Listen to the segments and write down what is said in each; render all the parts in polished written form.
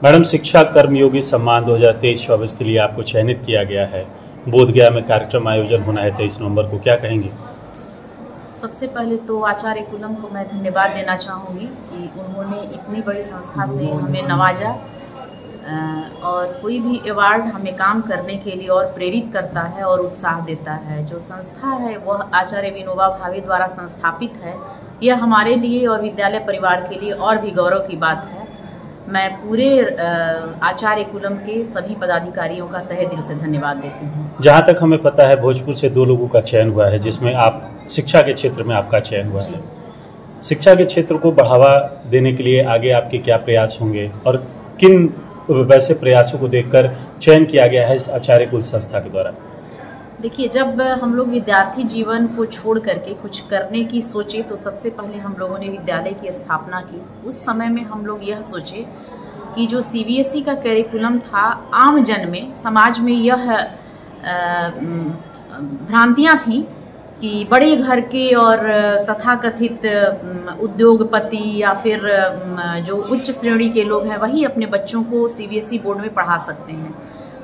Madam, शिक्षा कर्मयोगी सम्मान 2023-24 के लिए आपको चयनित किया गया है। बोधगया में कार्यक्रम आयोजन होना है 23 नवंबर को, क्या कहेंगे? सबसे पहले तो आचार्य कुलम को मैं धन्यवाद देना चाहूँगी कि उन्होंने इतनी बड़ी संस्था से हमें नवाजा और कोई भी अवार्ड हमें काम करने के लिए और प्रेरित करता है और उत्साह देता है। जो संस्था है वह आचार्य विनोबा भावे द्वारा संस्थापित है। यह हमारे लिए और विद्यालय परिवार के लिए और भी गौरव की बात है। मैं पूरे आचार्य कुलम के सभी पदाधिकारियों का तहे दिल से धन्यवाद देती हूँ। जहाँ तक हमें पता है भोजपुर से 2 लोगों का चयन हुआ है, जिसमें आप शिक्षा के क्षेत्र में आपका चयन हुआ है। शिक्षा के क्षेत्र को बढ़ावा देने के लिए आगे आपके क्या प्रयास होंगे और किन वैसे प्रयासों को देखकर चयन किया गया है इस आचार्य कुल संस्था के द्वारा? देखिए, जब हम लोग विद्यार्थी जीवन को छोड़ करके कुछ करने की सोचे तो सबसे पहले हम लोगों ने विद्यालय की स्थापना की। उस समय में हम लोग यह सोचे कि जो सीबीएसई का करिकुलम था, आम जन में, समाज में यह भ्रांतियां थीं कि बड़े घर के और तथाकथित उद्योगपति या फिर जो उच्च श्रेणी के लोग हैं वही अपने बच्चों को सीबीएसई बोर्ड में पढ़ा सकते हैं।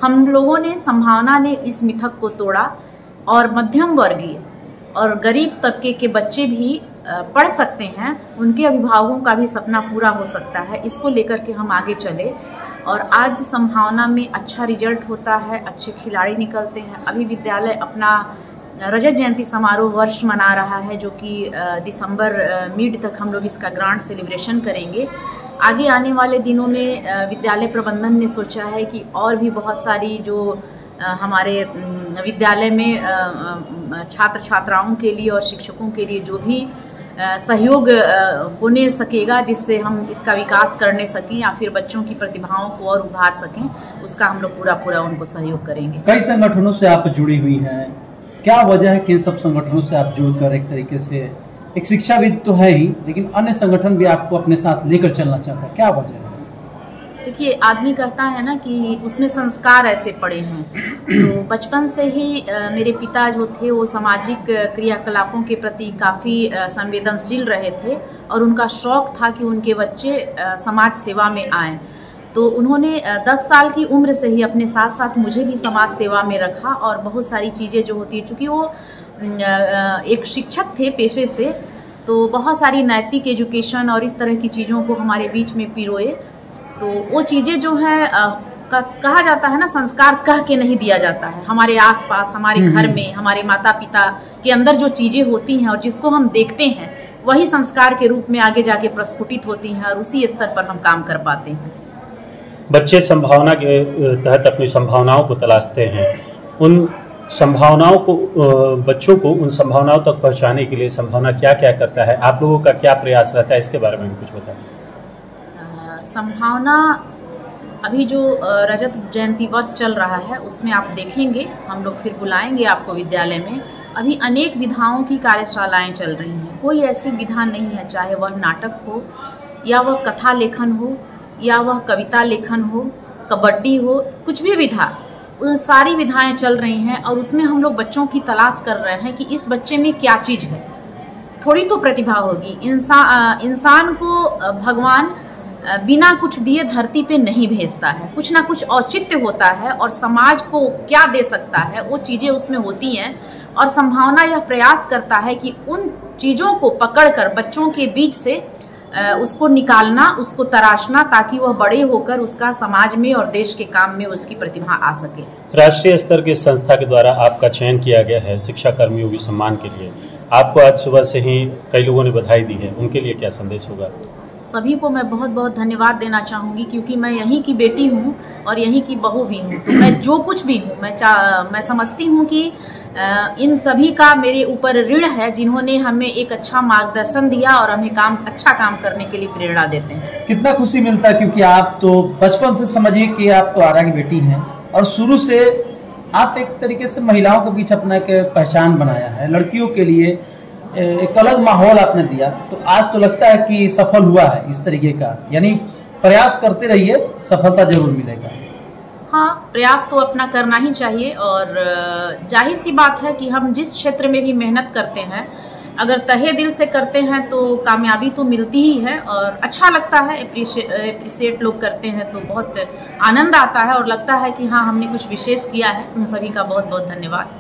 हम लोगों ने, संभावना ने इस मिथक को तोड़ा और मध्यम वर्गीय और गरीब तबके के बच्चे भी पढ़ सकते हैं, उनके अभिभावकों का भी सपना पूरा हो सकता है। इसको लेकर के हम आगे चले और आज संभावना में अच्छा रिजल्ट होता है, अच्छे खिलाड़ी निकलते हैं। अभी विद्यालय अपना रजत जयंती समारोह वर्ष मना रहा है, जो कि दिसंबर मिड तक हम लोग इसका ग्रांड सेलिब्रेशन करेंगे। आगे आने वाले दिनों में विद्यालय प्रबंधन ने सोचा है कि और भी बहुत सारी जो हमारे विद्यालय में छात्र छात्राओं के लिए और शिक्षकों के लिए जो भी सहयोग होने सकेगा, जिससे हम इसका विकास करने सकें या फिर बच्चों की प्रतिभाओं को और उभार सकें, उसका हम लोग पूरा उनको सहयोग करेंगे। कई संगठनों से आप जुड़ी हुई हैं, क्या वजह है कि इन सब संगठनों से आप जुड़कर एक तरीके से, एक शिक्षाविद तो है ही लेकिन अन्य संगठन भी आपको अपने साथ लेकर चलना चाहता है, क्या वजह है? देखिए, आदमी कहता है ना कि उसमें संस्कार ऐसे पड़े हैं। तो बचपन से ही मेरे पिता जो थे वो सामाजिक क्रियाकलापों के प्रति काफ़ी संवेदनशील रहे थे और उनका शौक था कि उनके बच्चे समाज सेवा में आएँ। तो उन्होंने 10 साल की उम्र से ही अपने साथ साथ मुझे भी समाज सेवा में रखा और बहुत सारी चीज़ें जो होती है, चूँकि वो एक शिक्षक थे पेशे से, तो बहुत सारी नैतिक एजुकेशन और इस तरह की चीज़ों को हमारे बीच में पिरोए। तो वो चीज़ें जो है कहा जाता है ना, संस्कार कह के नहीं दिया जाता है। हमारे आसपास, हमारे घर में, हमारे माता पिता के अंदर जो चीज़ें होती हैं और जिसको हम देखते हैं, वही संस्कार के रूप में आगे जाके प्रस्फुटित होती हैं और उसी स्तर पर हम काम कर पाते हैं। बच्चे संभावना के तहत अपनी संभावनाओं को तलाशते हैं। उन संभावनाओं को, बच्चों को उन संभावनाओं तक पहुंचाने के लिए संभावना क्या क्या करता है, आप लोगों का क्या प्रयास रहता है, इसके बारे में कुछ बताएं। संभावना, अभी जो रजत जयंती वर्ष चल रहा है उसमें आप देखेंगे, हम लोग फिर बुलाएंगे आपको विद्यालय में। अभी अनेक विधाओं की कार्यशालाएं चल रही हैं। कोई ऐसी विधा नहीं है, चाहे वह नाटक हो या वह कथा लेखन हो या वह कविता लेखन हो, कबड्डी हो, कुछ भी विधा, सारी विधाएं चल रही हैं और उसमें हम लोग बच्चों की तलाश कर रहे हैं कि इस बच्चे में क्या चीज़ है। थोड़ी तो प्रतिभा होगी। इंसान को भगवान बिना कुछ दिए धरती पे नहीं भेजता है, कुछ ना कुछ औचित्य होता है और समाज को क्या दे सकता है वो चीज़ें उसमें होती हैं। और संभावना यह प्रयास करता है कि उन चीज़ों को पकड़कर बच्चों के बीच से उसको निकालना, उसको तराशना, ताकि वह बड़े होकर उसका समाज में और देश के काम में उसकी प्रतिभा आ सके। राष्ट्रीय स्तर की संस्था के द्वारा आपका चयन किया गया है शिक्षा कर्मयोगी सम्मान के लिए। आपको आज सुबह से ही कई लोगों ने बधाई दी है, उनके लिए क्या संदेश होगा? सभी को मैं बहुत बहुत धन्यवाद देना चाहूँगी, क्योंकि मैं यहीं की बेटी हूँ और यहीं की बहू भी हूँ। तो मैं जो कुछ भी हूँ, मैं समझती हूँ कि इन सभी का मेरे ऊपर ऋण है, जिन्होंने हमें एक अच्छा मार्गदर्शन दिया और हमें अच्छा काम करने के लिए प्रेरणा देते हैं। कितना खुशी मिलता है, क्योंकि आप तो बचपन से समझिए कि आप तो आरा की बेटी हैं और शुरू से आप एक तरीके से महिलाओं के बीच अपना एक पहचान बनाया है, लड़कियों के लिए एक अलग माहौल आपने दिया। तो आज तो लगता है कि सफल हुआ है इस तरीके का, यानी प्रयास करते रहिए, सफलता जरूर मिलेगा। हाँ, प्रयास तो अपना करना ही चाहिए और जाहिर सी बात है कि हम जिस क्षेत्र में भी मेहनत करते हैं, अगर तहे दिल से करते हैं तो कामयाबी तो मिलती ही है और अच्छा लगता है। अप्रिशिएट लोग करते हैं तो बहुत आनंद आता है और लगता है कि हाँ हमने कुछ विशेष किया है। उन सभी का बहुत बहुत धन्यवाद।